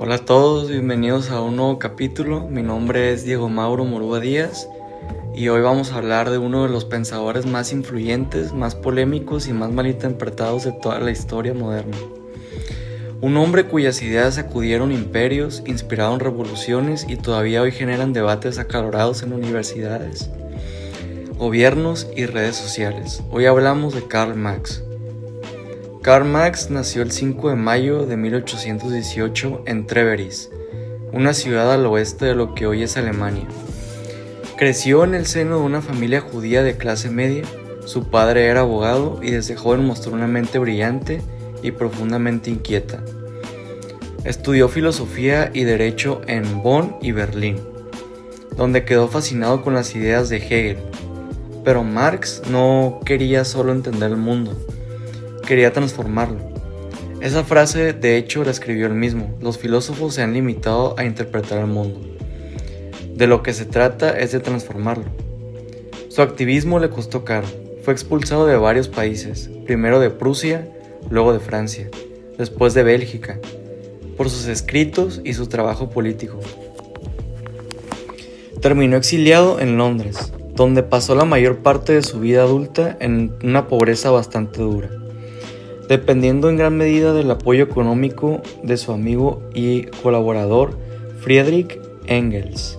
Hola a todos, bienvenidos a un nuevo capítulo. Mi nombre es Diego Mauro Morúa Díaz y hoy vamos a hablar de uno de los pensadores más influyentes, más polémicos y más malinterpretados de toda la historia moderna. Un hombre cuyas ideas sacudieron imperios, inspiraron revoluciones y todavía hoy generan debates acalorados en universidades, gobiernos y redes sociales. Hoy hablamos de Karl Marx. Karl Marx nació el 5 de mayo de 1818 en Treveris, una ciudad al oeste de lo que hoy es Alemania. Creció en el seno de una familia judía de clase media. Su padre era abogado y desde joven mostró una mente brillante y profundamente inquieta. Estudió filosofía y derecho en Bonn y Berlín, donde quedó fascinado con las ideas de Hegel. Pero Marx no quería solo entender el mundo, quería transformarlo. Esa frase de hecho la escribió él mismo: los filósofos se han limitado a interpretar el mundo. De lo que se trata es de transformarlo. Su activismo le costó caro. Fue expulsado de varios países, primero de Prusia, luego de Francia, después de Bélgica, por sus escritos y su trabajo político. Terminó exiliado en Londres, donde pasó la mayor parte de su vida adulta en una pobreza bastante dura, dependiendo en gran medida del apoyo económico de su amigo y colaborador Friedrich Engels.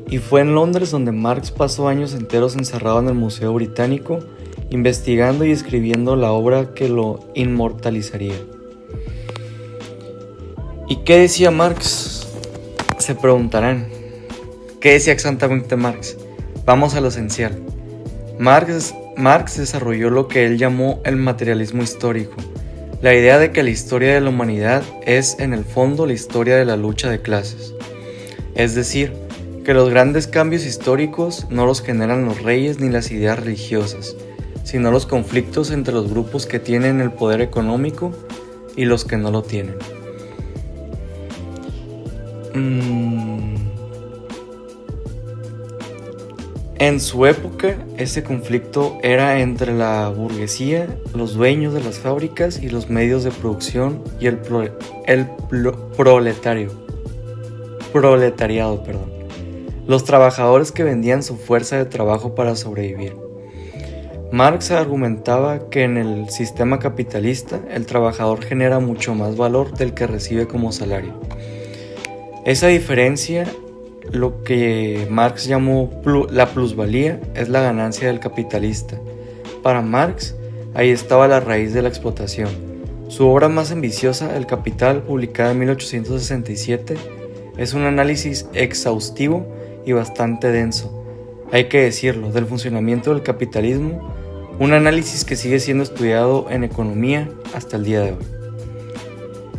Y fue en Londres donde Marx pasó años enteros encerrado en el Museo Británico, investigando y escribiendo la obra que lo inmortalizaría. ¿Y qué decía Marx? Se preguntarán. ¿Qué decía exactamente Marx? Vamos a lo esencial. Marx desarrolló lo que él llamó el materialismo histórico, la idea de que la historia de la humanidad es en el fondo la historia de la lucha de clases. Es decir, que los grandes cambios históricos no los generan los reyes ni las ideas religiosas, sino los conflictos entre los grupos que tienen el poder económico y los que no lo tienen. En su época, ese conflicto era entre la burguesía, los dueños de las fábricas y los medios de producción y el proletariado, los trabajadores que vendían su fuerza de trabajo para sobrevivir. Marx argumentaba que en el sistema capitalista el trabajador genera mucho más valor del que recibe como salario. Esa diferencia, lo que Marx llamó la plusvalía, es la ganancia del capitalista. Para Marx, ahí estaba la raíz de la explotación. Su obra más ambiciosa, El Capital, publicada en 1867, es un análisis exhaustivo y bastante denso, hay que decirlo, del funcionamiento del capitalismo, un análisis que sigue siendo estudiado en economía hasta el día de hoy.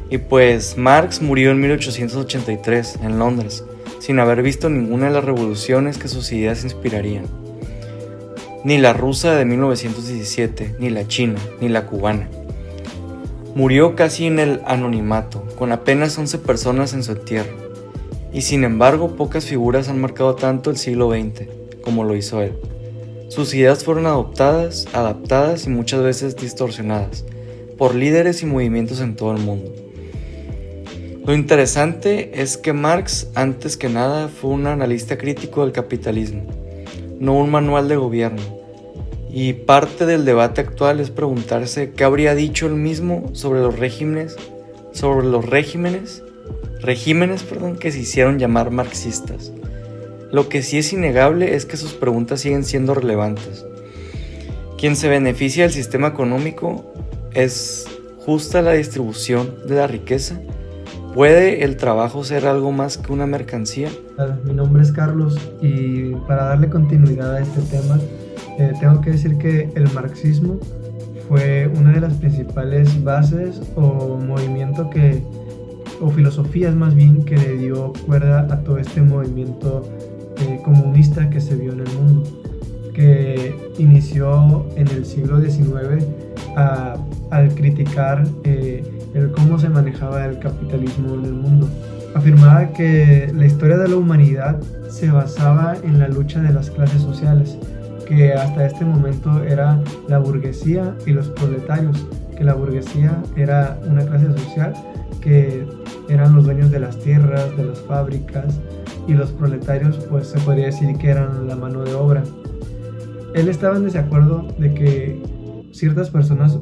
Y pues Marx murió en 1883 en Londres, sin haber visto ninguna de las revoluciones que sus ideas inspirarían. Ni la rusa de 1917, ni la china, ni la cubana. Murió casi en el anonimato, con apenas 11 personas en su entierro. Y sin embargo, pocas figuras han marcado tanto el siglo XX como lo hizo él. Sus ideas fueron adaptadas y muchas veces distorsionadas por líderes y movimientos en todo el mundo. Lo interesante es que Marx, antes que nada, fue un analista crítico del capitalismo, no un manual de gobierno. Y parte del debate actual es preguntarse qué habría dicho él mismo sobre los regímenes que se hicieron llamar marxistas. Lo que sí es innegable es que sus preguntas siguen siendo relevantes. Quien se beneficia del sistema económico es justa la distribución de la riqueza. ¿Puede el trabajo ser algo más que una mercancía? Mi nombre es Carlos y para darle continuidad a este tema, tengo que decir que el marxismo fue una de las principales bases o movimiento o filosofías más bien, que le dio cuerda a todo este movimiento comunista que se vio en el mundo, que inició en el siglo XIX al criticar el cómo se manejaba el capitalismo en el mundo. Afirmaba que la historia de la humanidad se basaba en la lucha de las clases sociales, que hasta este momento era la burguesía y los proletarios, que la burguesía era una clase social que eran los dueños de las tierras, de las fábricas, y los proletarios pues se podría decir que eran la mano de obra. Él estaba en desacuerdo de que ciertas personas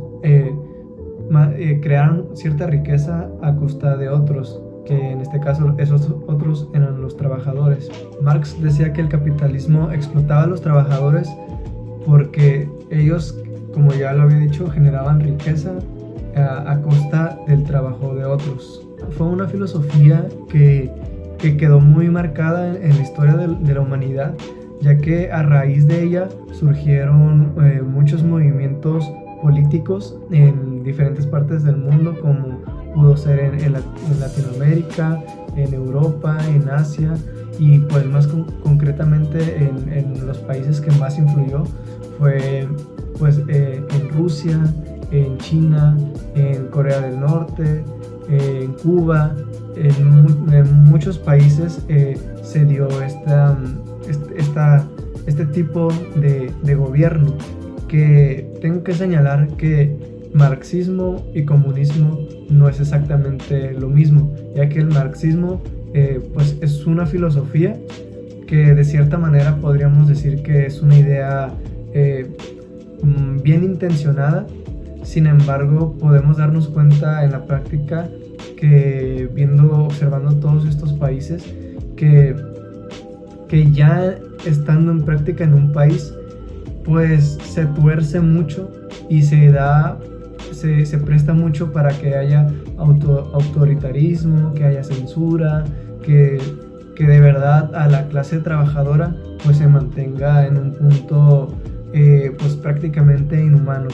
crearan cierta riqueza a costa de otros, que en este caso esos otros eran los trabajadores. Marx decía que el capitalismo explotaba a los trabajadores porque ellos, como ya lo había dicho, generaban riqueza a costa del trabajo de otros. Fue una filosofía que quedó muy marcada en la historia de la humanidad, ya que a raíz de ella surgieron muchos movimientos políticos en diferentes partes del mundo, como pudo ser en Latinoamérica, en Europa, en Asia, y pues más concretamente en los países que más influyó fue pues en Rusia, en China, en Corea del Norte, en Cuba. En muchos países se dio este tipo de gobierno, que tengo que señalar que marxismo y comunismo no es exactamente lo mismo, ya que el marxismo pues es una filosofía que de cierta manera podríamos decir que es una idea bien intencionada. Sin embargo, podemos darnos cuenta en la práctica que observando todos estos países, que ya estando en práctica en un país, pues se tuerce mucho y se presta mucho para que haya autoritarismo, que haya censura, que de verdad a la clase trabajadora pues se mantenga en un punto pues prácticamente inhumano,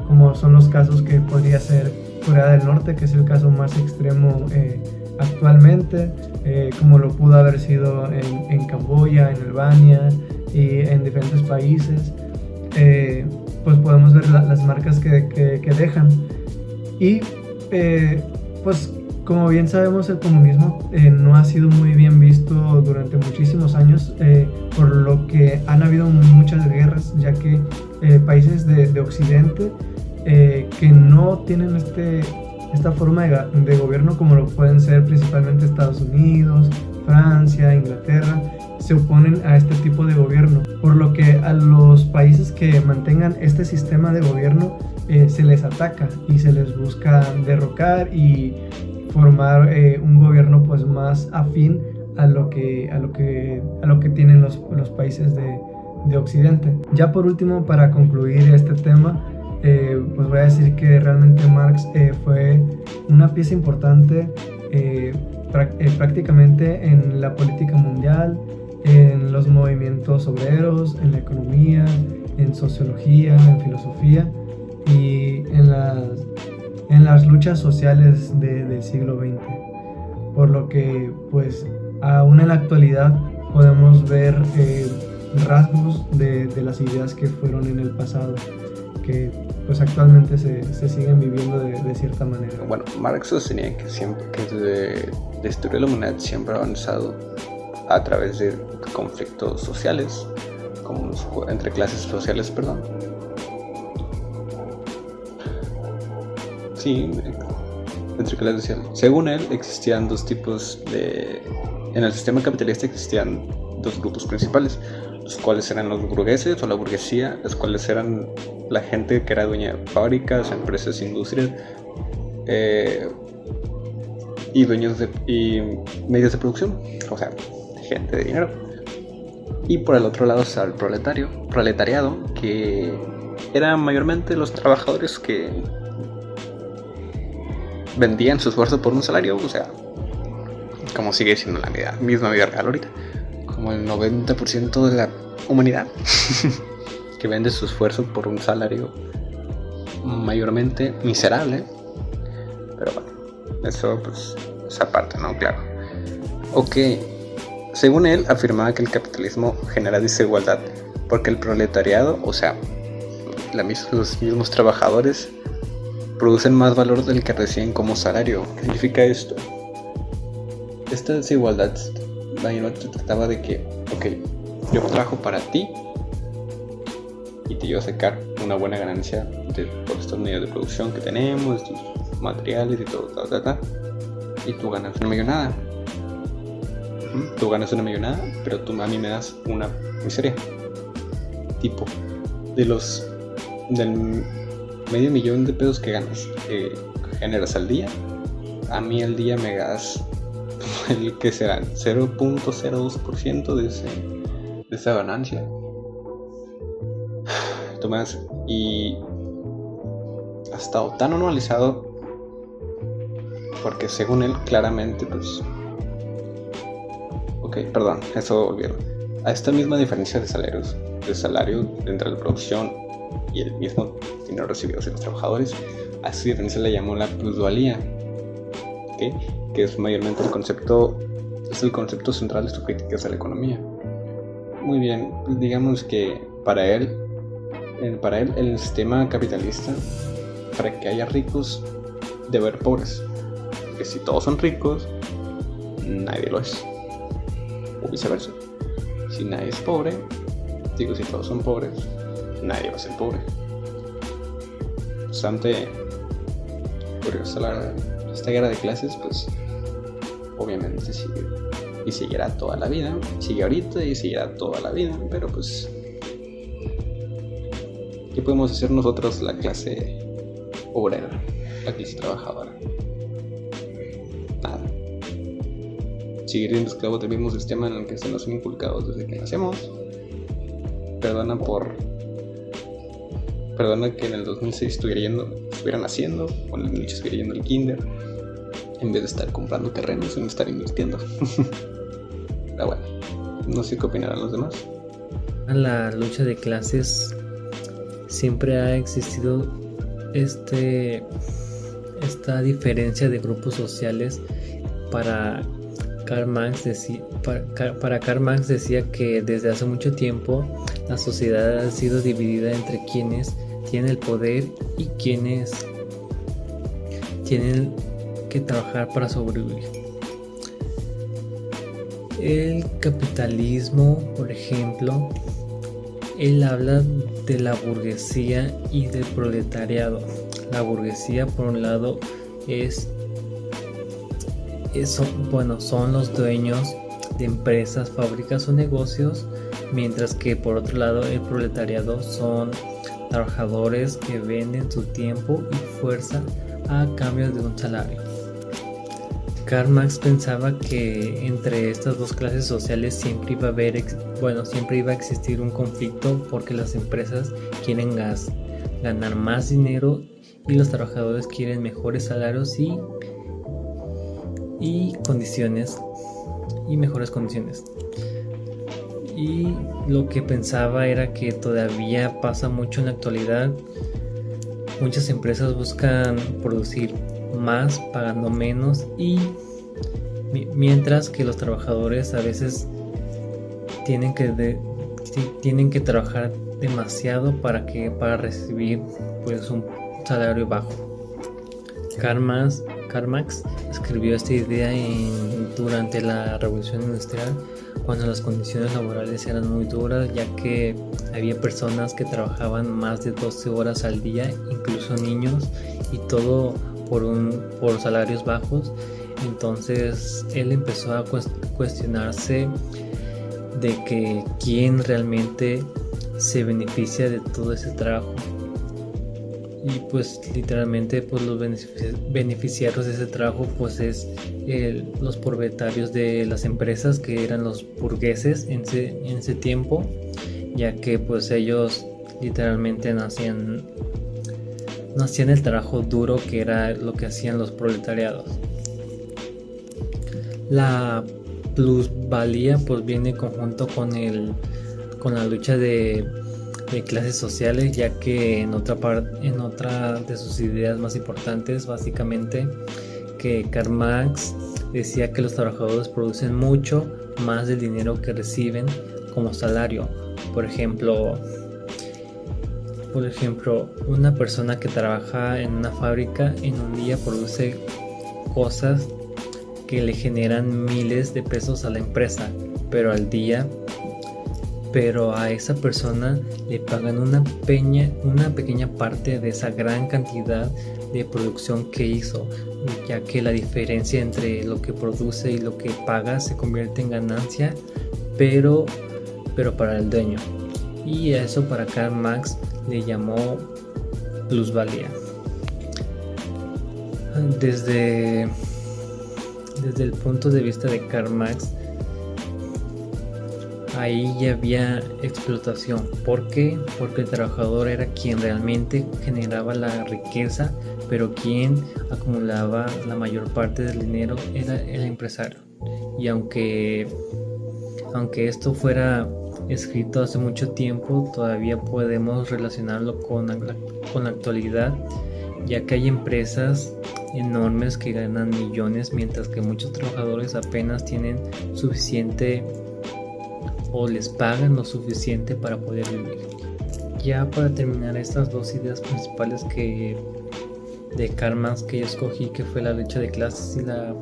como son los casos que podría ser Corea del Norte, que es el caso más extremo actualmente, como lo pudo haber sido en Camboya, en Albania y en diferentes países. Pues podemos ver las marcas que dejan. Y pues como bien sabemos, el comunismo no ha sido muy bien visto durante muchísimos años, por lo que han habido muchas guerras, ya que países de Occidente que no tienen esta forma de gobierno, como lo pueden ser principalmente Estados Unidos, Francia, Inglaterra, se oponen a este tipo de gobierno, por lo que a los países que mantengan este sistema de gobierno se les ataca y se les busca derrocar y formar un gobierno pues más afín a lo que tienen los países de Occidente. Ya por último, para concluir este tema, pues voy a decir que realmente Marx fue una pieza importante prácticamente en la política mundial, en los movimientos obreros, en la economía, en sociología, en filosofía y en las luchas sociales del siglo XX. Por lo que pues aún en la actualidad podemos ver rasgos de las ideas que fueron en el pasado, que pues actualmente se siguen viviendo de cierta manera. Bueno, Marx sostenía que la historia de la humanidad siempre ha avanzado a través de conflictos sociales, como entre clases sociales, perdón. Sí, entre clases sociales. Según él, existían dos tipos en el sistema capitalista existían dos grupos principales, los cuales eran los burgueses o la burguesía, los cuales eran la gente que era dueña de fábricas, empresas, industrias y dueños y medios de producción, o sea, gente de dinero. Y por el otro lado está el proletariado, que eran mayormente los trabajadores que vendían su esfuerzo por un salario, o sea, como sigue siendo la misma vida real ahorita, como el 90% de la humanidad que vende su esfuerzo por un salario mayormente miserable. Pero bueno, eso pues esa parte, ¿no? Claro. Ok, según él afirmaba que el capitalismo genera desigualdad porque el proletariado, o sea, los mismos trabajadores, producen más valor del que reciben como salario. ¿Qué significa esto? Esta desigualdad se trataba de que, ok, yo trabajo para ti y te llevo a sacar una buena ganancia de todos estos medios de producción que tenemos, estos materiales y todo, y tú ganas una millonada. Tú ganas una millonada, pero tú a mí me das una miseria. Tipo, del medio millón de pesos que ganas, que generas al día, a mí al día me das el que será 0.02% de esa ganancia. Tomás, y ha estado tan normalizado porque según él claramente pues perdón, eso olvido. A esta misma diferencia de salario entre la producción y el mismo dinero recibido de los trabajadores, a esa diferencia le llamó la plusvalía, que es mayormente el concepto central de sus críticas a la economía. Muy bien, digamos que para él el sistema capitalista, para que haya ricos debe haber pobres, porque si todos son ricos nadie lo es, o viceversa. Si nadie es pobre, si todos son pobres, nadie va a ser pobre. Bastante curiosa esta guerra de clases, pues obviamente sigue y seguirá toda la vida, sigue ahorita y seguirá toda la vida, pero pues ¿qué podemos hacer nosotros, la clase obrera, la clase trabajadora? Nada. Seguir siendo esclavos del mismo sistema en el que se nos han inculcado desde que nacemos. Perdona que en el 2006 estuviera naciendo, o en el 2008 estuviera yendo al kinder, en vez de estar comprando terrenos, en estar invirtiendo. Pero bueno, no sé qué opinarán los demás. La lucha de clases siempre ha existido esta diferencia de grupos sociales. Para Karl Marx decía que desde hace mucho tiempo la sociedad ha sido dividida entre quienes tienen el poder y quienes tienen que trabajar para sobrevivir. El capitalismo, por ejemplo, él habla de la burguesía y del proletariado. La burguesía, por un lado, son los dueños de empresas, fábricas o negocios, mientras que por otro lado el proletariado son trabajadores que venden su tiempo y fuerza a cambio de un salario. Karl Marx pensaba que entre estas dos clases sociales siempre iba a existir un conflicto, porque las empresas quieren ganar más dinero y los trabajadores quieren mejores salarios y mejores condiciones. Y lo que pensaba era que todavía pasa mucho en la actualidad. Muchas empresas buscan producir más pagando menos, y mientras que los trabajadores a veces tienen que trabajar demasiado para recibir pues un salario bajo. Karl Marx escribió esta idea durante la Revolución Industrial, cuando las condiciones laborales eran muy duras, ya que había personas que trabajaban más de 12 horas al día, incluso niños, y todo por salarios bajos. Entonces él empezó a cuestionarse de que quién realmente se beneficia de todo ese trabajo. Y pues literalmente pues los beneficiarios de ese trabajo pues es los propietarios de las empresas, que eran los burgueses en ese tiempo, ya que pues ellos literalmente no hacían el trabajo duro que era lo que hacían los proletariados. La plusvalía pues viene conjunto con la lucha de clases sociales, ya que en otra de sus ideas más importantes, básicamente, que Karl Marx decía que los trabajadores producen mucho más del dinero que reciben como salario. Por ejemplo, una persona que trabaja en una fábrica en un día produce cosas que le generan miles de pesos a la empresa, pero pero a esa persona le pagan una pequeña parte de esa gran cantidad de producción que hizo, ya que la diferencia entre lo que produce y lo que paga se convierte en ganancia, pero para el dueño. Y a eso para Karl Marx le llamó plusvalía. Desde el punto de vista de Karl Marx, ahí ya había explotación. ¿Por qué? Porque el trabajador era quien realmente generaba la riqueza, pero quien acumulaba la mayor parte del dinero era el empresario. Y aunque esto fuera escrito hace mucho tiempo, todavía podemos relacionarlo con la actualidad, ya que hay empresas enormes que ganan millones, mientras que muchos trabajadores apenas tienen suficiente o les pagan lo suficiente para poder vivir. Ya para terminar, estas dos ideas principales de Karl Marx que yo escogí, que fue la lucha de clases y la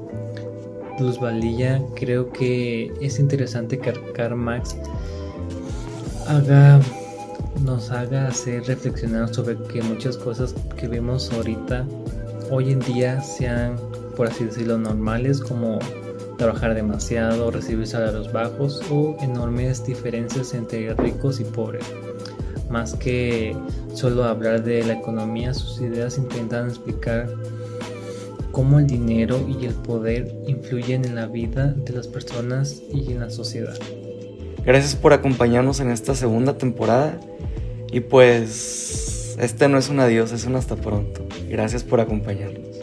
plusvalía, creo que es interesante que Karl Marx nos haga hacer reflexionar sobre que muchas cosas que vemos ahorita hoy en día sean, por así decirlo, normales, como trabajar demasiado, recibir salarios bajos o enormes diferencias entre ricos y pobres. Más que solo hablar de la economía, sus ideas intentan explicar cómo el dinero y el poder influyen en la vida de las personas y en la sociedad. Gracias por acompañarnos en esta segunda temporada y pues este no es un adiós, es un hasta pronto. Gracias por acompañarnos.